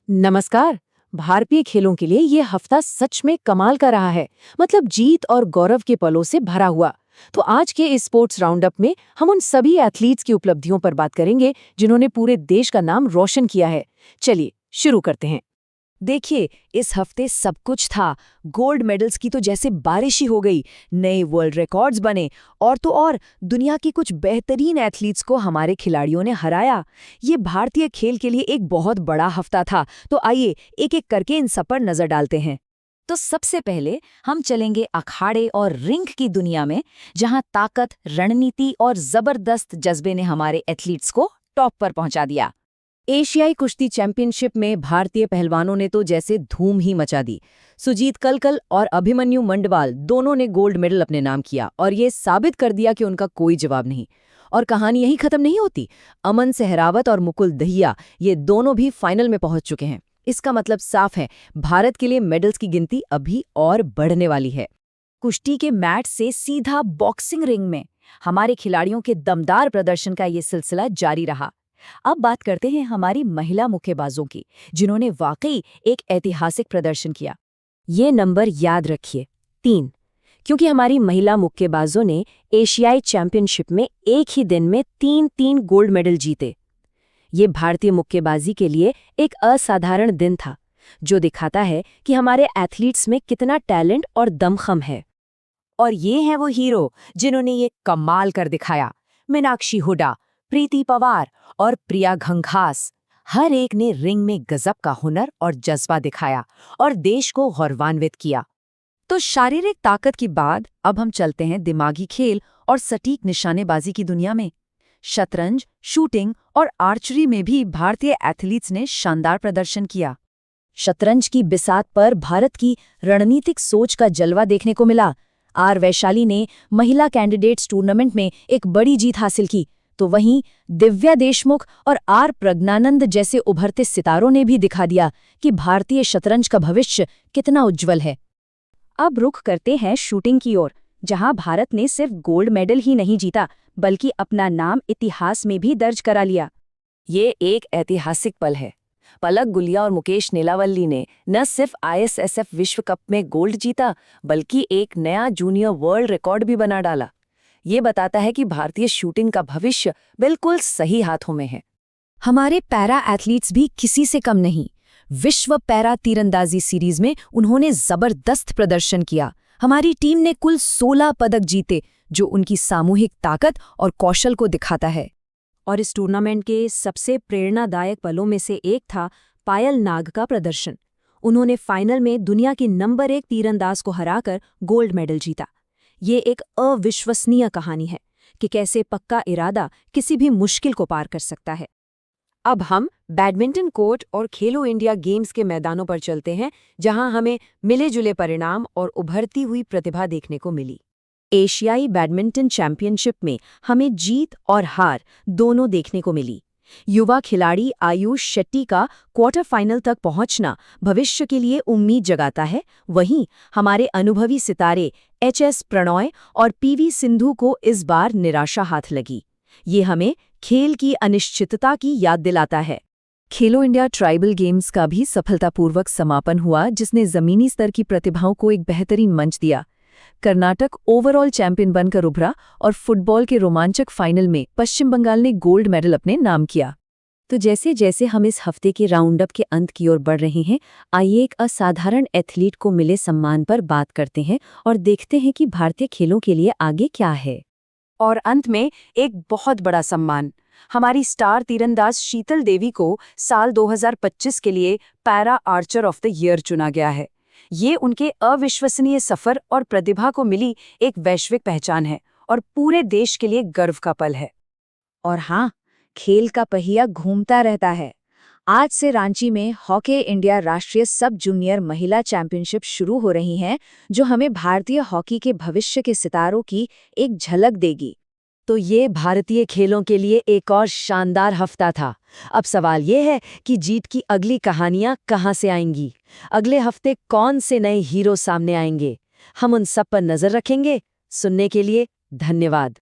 नमस्कार। भारतीय खेलों के लिए ये हफ्ता सच में कमाल का रहा है। मतलब जीत और गौरव के पलों से भरा हुआ। तो आज के इस स्पोर्ट्स राउंडअप में हम उन सभी एथलीट्स की उपलब्धियों पर बात करेंगे जिन्होंने पूरे देश का नाम रोशन किया है। चलिए शुरू करते हैं। देखिए, इस हफ्ते सब कुछ था। गोल्ड मेडल्स की तो जैसे बारिश ही हो गई। नए वर्ल्ड रिकॉर्ड्स बने और तो और दुनिया की कुछ बेहतरीन एथलीट्स को हमारे खिलाड़ियों ने हराया। ये भारतीय खेल के लिए एक बहुत बड़ा हफ्ता था। तो आइए एक एक करके इन सब पर नजर डालते हैं। तो सबसे पहले हम चलेंगे अखाड़े और रिंग की दुनिया में, जहां ताकत, रणनीति और जबरदस्त जज्बे ने हमारे एथलीट्स को टॉप पर पहुंचा दिया। एशियाई कुश्ती चैंपियनशिप में भारतीय पहलवानों ने तो जैसे धूम ही मचा दी। सुजीत कलकल और अभिमन्यु मंडवाल दोनों ने गोल्ड मेडल अपने नाम किया और ये साबित कर दिया कि उनका कोई जवाब नहीं। और कहानी यही खत्म नहीं होती। अमन सहरावत और मुकुल दहिया ये दोनों भी फाइनल में पहुंच चुके हैं। इसका मतलब साफ है, भारत के लिए मेडल्स की गिनती अभी और बढ़ने वाली है। कुश्ती के मैट से सीधा बॉक्सिंग रिंग में हमारे खिलाड़ियों के दमदार प्रदर्शन का ये सिलसिला जारी रहा। अब बात करते हैं हमारी महिला मुक्केबाजों की, जिन्होंने वाकई एक ऐतिहासिक प्रदर्शन किया। ये नंबर याद रखिए, 3, क्योंकि हमारी महिला मुक्केबाजों ने एशियाई चैंपियनशिप में एक ही दिन में 3-3 गोल्ड मेडल जीते। ये भारतीय मुक्केबाजी के लिए एक असाधारण दिन था, जो दिखाता है कि हमारे एथलीट्स में कितना टैलेंट और दमखम है। और ये हैं वो हीरो जिन्होंने ये कमाल कर दिखाया। मीनाक्षी हुडा, प्रीति पवार और प्रिया घंघास, हर एक ने रिंग में गजब का हुनर और जज्बा दिखाया और देश को गौरवान्वित किया। तो शारीरिक ताकत के बाद अब हम चलते हैं दिमागी खेल और सटीक निशानेबाजी की दुनिया में। शतरंज, शूटिंग और आर्चरी में भी भारतीय एथलीट्स ने शानदार प्रदर्शन किया। शतरंज की बिसात पर भारत की रणनीतिक सोच का जलवा देखने को मिला। आर वैशाली ने महिला कैंडिडेट्स टूर्नामेंट में एक बड़ी जीत हासिल की, तो वहीं दिव्या देशमुख और आर प्रज्ञानंद जैसे उभरते सितारों ने भी दिखा दिया कि भारतीय शतरंज का भविष्य कितना उज्जवल है। अब रुख करते हैं शूटिंग की ओर, जहां भारत ने सिर्फ गोल्ड मेडल ही नहीं जीता, बल्कि अपना नाम इतिहास में भी दर्ज करा लिया। ये एक ऐतिहासिक पल है। पलक गुलिया और मुकेश नीलावल्ली ने न सिर्फ ISSF विश्व कप में गोल्ड जीता, बल्कि एक नया जूनियर वर्ल्ड रिकॉर्ड भी बना डाला। ये बताता है कि भारतीय शूटिंग का भविष्य बिल्कुल सही हाथों में है। हमारे पैरा एथलीट्स भी किसी से कम नहीं। विश्व पैरा तीरंदाजी सीरीज में उन्होंने जबरदस्त प्रदर्शन किया। हमारी टीम ने कुल 16 पदक जीते, जो उनकी सामूहिक ताकत और कौशल को दिखाता है। और इस टूर्नामेंट के सबसे प्रेरणादायक पलों में से एक था पायल नाग का प्रदर्शन। उन्होंने फाइनल में दुनिया की नंबर 1 तीरंदाज को हराकर गोल्ड मेडल जीता। ये एक अविश्वसनीय कहानी है कि कैसे पक्का इरादा किसी भी मुश्किल को पार कर सकता है। अब हम बैडमिंटन कोर्ट और खेलो इंडिया गेम्स के मैदानों पर चलते हैं, जहां हमें मिले जुले परिणाम और उभरती हुई प्रतिभा देखने को मिली। एशियाई बैडमिंटन चैंपियनशिप में हमें जीत और हार दोनों देखने को मिली। युवा खिलाड़ी आयुष शेट्टी का क्वार्टर फाइनल तक पहुंचना भविष्य के लिए उम्मीद जगाता है। वहीं हमारे अनुभवी सितारे HS प्रणॉय और PV सिंधु को इस बार निराशा हाथ लगी। ये हमें खेल की अनिश्चितता की याद दिलाता है। खेलो इंडिया ट्राइबल गेम्स का भी सफलतापूर्वक समापन हुआ, जिसने जमीनी स्तर की प्रतिभाओं को एक बेहतरीन मंच दिया। कर्नाटक ओवरऑल चैंपियन बनकर उभरा और फुटबॉल के रोमांचक फाइनल में पश्चिम बंगाल ने गोल्ड मेडल अपने नाम किया। तो जैसे जैसे हम इस हफ्ते के राउंडअप के अंत की ओर बढ़ रहे हैं, आइए एक असाधारण एथलीट को मिले सम्मान पर बात करते हैं और देखते हैं कि भारतीय खेलों के लिए आगे क्या है। और अंत में एक बहुत बड़ा सम्मान, हमारी स्टार तीरंदाज शीतल देवी को साल 2025 के लिए para Archer of the year चुना गया है। ये उनके अविश्वसनीय सफर और प्रतिभा को मिली एक वैश्विक पहचान है और पूरे देश के लिए गर्व का पल है। और हाँ, खेल का पहिया घूमता रहता है। आज से रांची में हॉकी इंडिया राष्ट्रीय सब जूनियर महिला चैंपियनशिप शुरू हो रही हैं, जो हमें भारतीय हॉकी के भविष्य के सितारों की एक झलक देगी। तो ये भारतीय खेलों के लिए एक और शानदार हफ्ता था। अब सवाल ये है कि जीत की अगली कहानियां कहां से आएंगी? अगले हफ्ते कौन से नए हीरो सामने आएंगे? हम उन सब पर नजर रखेंगे। सुनने के लिए धन्यवाद।